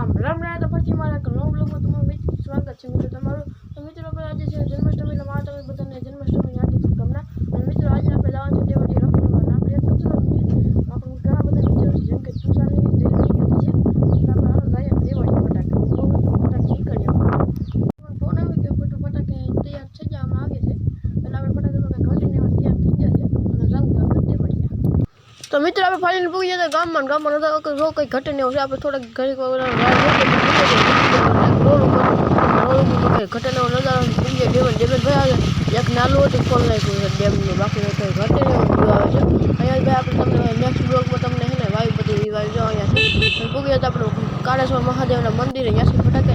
રામ રામ તો પછી મારા નવા બ્લોગમાં તમારું સ્વાગત છે મિત્રો તમારું તો મિત્રો આપણે આજે છે જન્માષ્ટમીના માતા બધાને જન્માષ્ટમીની હાર્દિક શુભકામના અને મિત્રો આજે આપણે જવાનું છે દેવળી રખડવા આપણે એક તો આપણે ઘણા બધા મિત્રો છે જેમ કે તુષારની જયંતિ છે આપણે જાય દેવળી ફટાકે નીકળીએ ફોન આવી કે ફટાકે તૈયાર થઈ જવામાં આવે છે એટલે આપણે ફટાકે ઘટીને તૈયાર થઈ ગયા છે અને જવું આપણે દેવળી તો મિત્રો આપણે ફાઇનલ પૂરી જતા ગામમાં જો કંઈ ઘટે નહીં હશે આપણે થોડાક ઘડીક રોડ ઉપર ઘટે નવો નજારો ભાઈ એક નાનું હતું ખોલ નાખ્યું છે ડેમનું બાકી કંઈ ઘટે નહીં આવે છે અહીંયા ભાઈ આપણે તમને નેક્સ્ટ બ્લોગમાં તમને છે ને વાયુ બધી વાયુ જો અહીંયા છે પૂગી જતા આપણે કાળેશ્વર મહાદેવના મંદિરે ત્યાંથી ફટાકે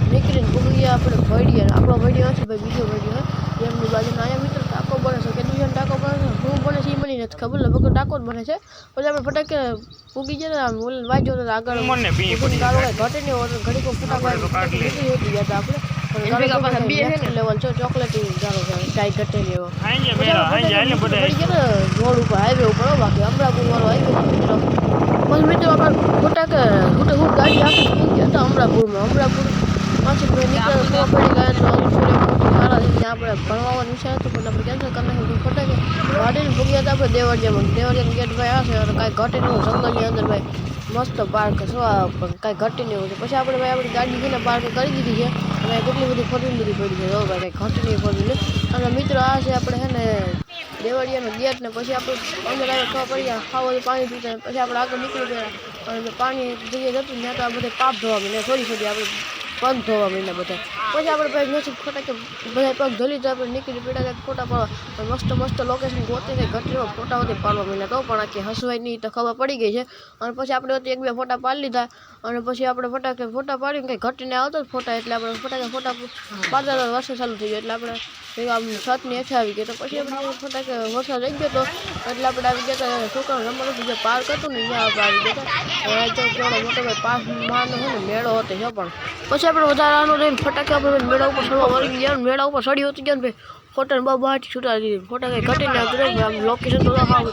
નીકળીને પૂગી ગયા આપણે ભડીએ આપણો ભડીયો નથી ભાઈ બીજો ભડીયો ડેમની બાજુના અહીંયા મિત્રો ટાંકો બને છે કેટલી ટાંકો બને છે શું બને છે એ મને નથી ખબર લગભગ ટાંકો જ બને છે પછી આપણે ફટાકે પૂગી ગયા વાંચો તો આગળ ઘટે નહીં ઘડીક ફટાકા નીકળી ગયા હતા આપણે લેવલ છે ચોકલેટી ગાળો કાંઈ ઘટે નહીં એવો રોડ ઉપર હાઈવે ઉપર બાકી અમરાપુર વાળો હાઈવે બસ મિત્રો આપણે ફટાકે હું ગાડી આખી પૂરી ગયા હતા અમરાપુર પાછી નીકળવા પડી ગયા તો સારા છે ત્યાં આપણે ભણવાનો વિષય હતો પણ આપણે કેન્સલ કરી નાખ્યું ફટાકે ગાડીને પૂગ્યા હતા આપણે દેવળિયામાં ગેટ ભાઈ આવશે અને કાંઈ ઘટે નહીં જંગલની અંદર ભાઈ મસ્ત પાર્ક છે પણ કાંઈ ઘટે નહીં છે પછી આપણે ભાઈ આપણી ગાડી છે ને પાર્ક કરી દીધી છે અને કેટલી બધી ફોરવીલ બધી પડી છે જો ભાઈ કાંઈ ઘટે નહીં ફોરવીલ અને મિત્રો આ છે આપણે છે ને દેવળિયાનો ગેટ ને પછી આપણે અંદર આવે ખવા પડી ગયા ખાવા પાણી પીતા પછી આપણે આગળ નીકળી ગયા અને પાણી જગ્યાએ જતું ત્યાં તો આ બધે પાપ ધોવા માંડ્યા થોડી આપણે પગ ધોવા માંડ્યા બધા પછી આપણે ભાઈ નથી ફટાકે બધા પગ ધોલી તો આપણે નીકળી પડ્યા ફોટા પાડવા મસ્ત લોકેશન ગોતી કંઈ ઘટીને ફોટા હોતી પાડવા માંડ્યા તો પણ આખી હસવાય નહીં તો ખબર પડી ગઈ છે અને પછી આપણે એક બે ફોટા પાડી લીધા અને પછી આપણે ફોટા પાડીને કંઈ ઘટીને આવતો જ ફોટા એટલે આપણે ફોટા પાડતા વર્ષે ચાલુ થઈ ગયો એટલે આપણે આમ છતની હેઠે આવી ગયો તો પછી આપણે ફટાકે વરસાદ રહી ગયો તો એટલે આપણે આવી ગયા છોકરાને રમવાનું જે પાર્ક હતું ને ત્યાં આપણે આવી ગયા કેવડો મોટો ભાઈ પાસમાંનો છે ને મેળો હતો છે પણ પછી આપણે વધારાનો રહીને ફટાકે આપણે મેળા ઉપર ચડવા વળી ગયા મેળા ઉપર ચડી હોતી ગયા ને ભાઈ ફોટાને બહાર છૂટા દીધી ફોટા કંઈ ઘટીને આવતું આમ લોકેશન તો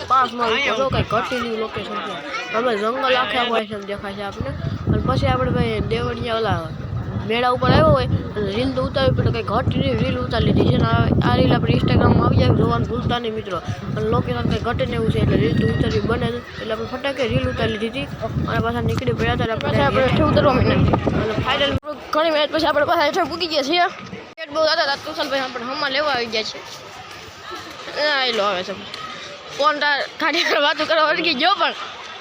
પાસમાં જો કંઈ ઘટીને લોકેશન છે અમે જંગલ આખે હોય છે દેખાય છે આપણે અને પછી આપણે ભાઈ દેવળિયા ઓલા મેળા ઉપર આવ્યો હોય અને રીલ તો ઉતારવી પડે કંઈ ઘટીને રીલ ઉતારી લીધી છે ને આ રીલ આપણે ઇન્સ્ટાગ્રામમાં આવી જાય જોવાનું ભૂલતા નહીં મિત્રો અને લોકેશન કંઈ ઘટે ને એવું છે એટલે રીલ તો ઉતારવી બને એટલે આપણે ફટાકે રીલ ઉતારી લીધી હતી અને પાછા નીકળી પડ્યા હતા પછી આપણે હેઠે ઉતરવા માંડ્યા અને ફાઇનલ ઘણી મિનિટ પછી આપણે પાછા હેઠે પૂકી ગયા છીએ પેટ બહુ હતા તુષારભાઈ આપણે હમણાં લેવા આવી ગયા છે લો આવે છે ફોન ગાડી વાતો કરવા વળગી ગયો પણ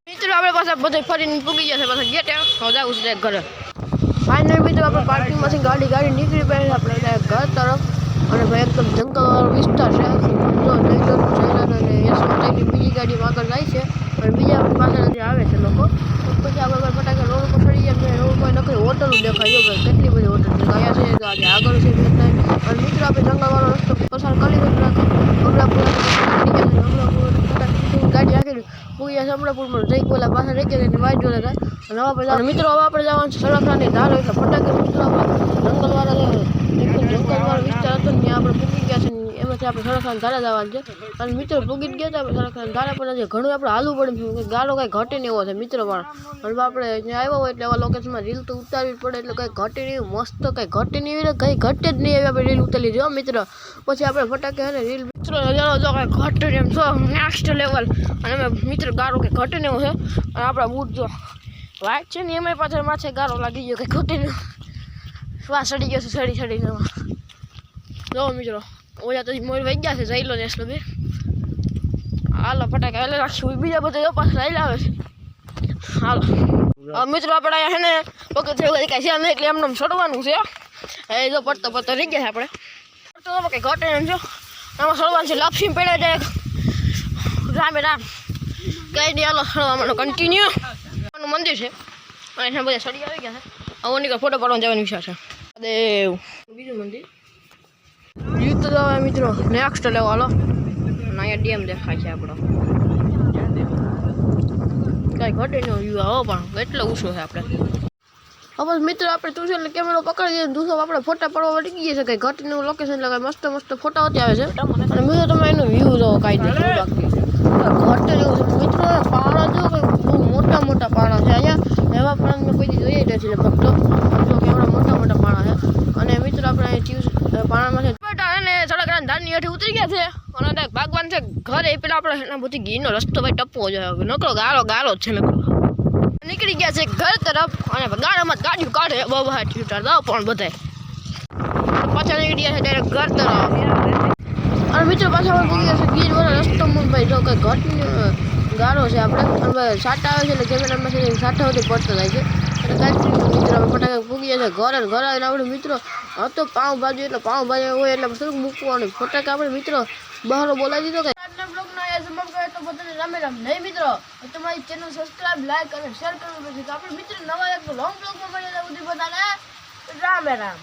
મિત્રો આપણે પાછા બધે ફરીને પૂકી ગયા છે પાછા ગેટે હવે જવું છે ઘરે ફાઇનલ મિત્રો આપણે પાર્કિંગમાંથી ગાડી નીકળી પડી આપણે ઘર તરફ અને ભાઈ એકદમ જંગલવાળો વિસ્તાર છે અને બીજી ગાડીમાં આગળ જાય છે અને બીજા પાછળ આવે છે લોકો પછી આપણે ફટાકે રોડ ઉપર ચડી ગયા રોડ ઉપર નકરી હોટલો દેખાય ભાઈ કેટલી બધી હોટલ છે ગયા છે આગળ છે અને મિત્રો આપણે જંગલવાળો રસ્તો પસાર કરી ગાડી રાખેલી પૂરી અમરાપુરમાં જઈ ગયેલા પાછા રહી ગયા વાઇટ જોડે હતા અને મિત્રો હવે આપણે જવાનું છે સડકરાની ધારો એટલે ફટાકે મિત્રો જંગલવાળા જંગલવાળો વિસ્તાર હતો ને ત્યાં આપણે પૂકી ગયા છે એમાંથી આપણે સડકરાની ધારે જવાનું છે અને મિત્રો પૂગી જ ગયા હતા આપણે સડકરાની ધારે પણ ઘણું આપણે હાલવું પડે ગાળો કંઈ ઘટે નહીં એવો છે મિત્રો પણ અને આપણે ત્યાં આવ્યા હોય એટલે એવા લોકેશનમાં રીલ તો ઉતારવી પડે એટલે કંઈ ઘટે નહીં મસ્ત કંઈ ઘટે નહીં કંઈ ઘટે જ નહીં એવી આપણે રીલ ઉતારી જો મિત્રો પછી આપણે ફટાકે છે ને રીલ મિત્રો જો કંઈ ઘટે નહીં એમ છો નેક્સ્ટ લેવલ અને અમે મિત્રો ગાળો કંઈ ઘટે નહીં એવું છે અને આપણા બૂટ જો વાઇટ છે ને એમાં પાછળ માથે ગારો લાગી ગયો કંઈ ઘટે નહીં શ્વાસ ચડી ગયો છે ચડીને જો મિત્રો ઓલા તો મોર વહી ગયા છે જઈ લો નેસલો બે હાલો ફટાકે હાલે રાખશું બીજા બધા પાછળ આવી આવે છે હાલો મિત્રો આપણે અહીંયા છે ને પગથિયું કાંઈ છે નહીં એટલે એમને ચડવાનું છે એ જો પડતો રહી ગયા છે આપણે પડતો કંઈ ઘટે એમ છો આમાં ચડવાનું છે લાપસી પડ્યા જાય રામે રામ કંઈ નહીં હાલો ચડવાનું કન્ટિન્યુ મંદિર છે અને એના બધા ચડી આવી ગયા છે હવે નીકળ ફોટો પાડવા જવાનો વિચાર છે દેવ બીજું મંદિર યુદ્ધ તો હવે મિત્રો નેક્સ્ટ લેવો હાલો અહીંયા ડેમ દેખાય છે આપણો કાંઈ ઘટે નો વ્યૂ આવો પણ એટલો ઊંચો છે આપણે હવે મિત્રો આપણે તુષારને કેમેરો પકડી દઈએ દૂસો આપણે ફોટા પડવા વળી ગઈએ છે કંઈ ઘટીનું લોકેશન લગાવે મસ્ત ફોટા હોતી આવે છે અને મિત્રો તમે એનો વ્યૂ જો કાંઈ બાકી ઘટે જેવું છે મિત્રો પહાડ જો કંઈ બહુ મોટો મોટા મોટા પાણા છે અહીંયા એવા પાણા મેં કોઈ દી જોઈએ નથી લગભગ તો કેવડા મોટા મોટા પાણા છે અને મિત્રો આપણે અહીં પાણામાં છે અને સડક ધારની હેઠે ઉતરી ગયા છે અને ભાગવાન છે ઘરે પેલા આપણે એના બધી ઘીનો રસ્તો ભાઈ ટપવો જોઈએ નકરો ગાળો ગાળો જ છે નકરો નીકળી ગયા છે ઘર તરફ અને ગાડામાં ગાડીઓ કાઢે બહુ ઉતારતા પણ બધાય પાછા નીકળી ગયા છે ડાયરેક્ટ ઘર તરફ અને મિત્રો પાછા આપણે પૂરી ગયા છે ગીર વાળો રસ્તો ભાઈ જો કંઈ ઘટ ગાળો છે આપણે સાટા આવે છે એટલે કેમેરામાં સાટા સુધી પડતો જાય છે એટલે કાંઈ મિત્રો આપણે ફટાકા પૂગી ગયા છે ઘર આવીને આપણે મિત્રો હતો પાઉંભાજી એટલે પાઉંભાજી હોય એટલે થોડુંક મૂકવાનું ફટાકા આપણે મિત્રો બહાર બોલાવી દીધો કે આજના બ્લોગના સમાપ્ત કરે તો બધાને રામે રામ નહીં મિત્રો તમારી ચેનલ સબસ્ક્રાઇબ લાઈક અને શેર કરવું પડશે તો આપણે મિત્રો નવા એક લોંગ બ્લોગમાં મળીએ બધાને રામે રામ.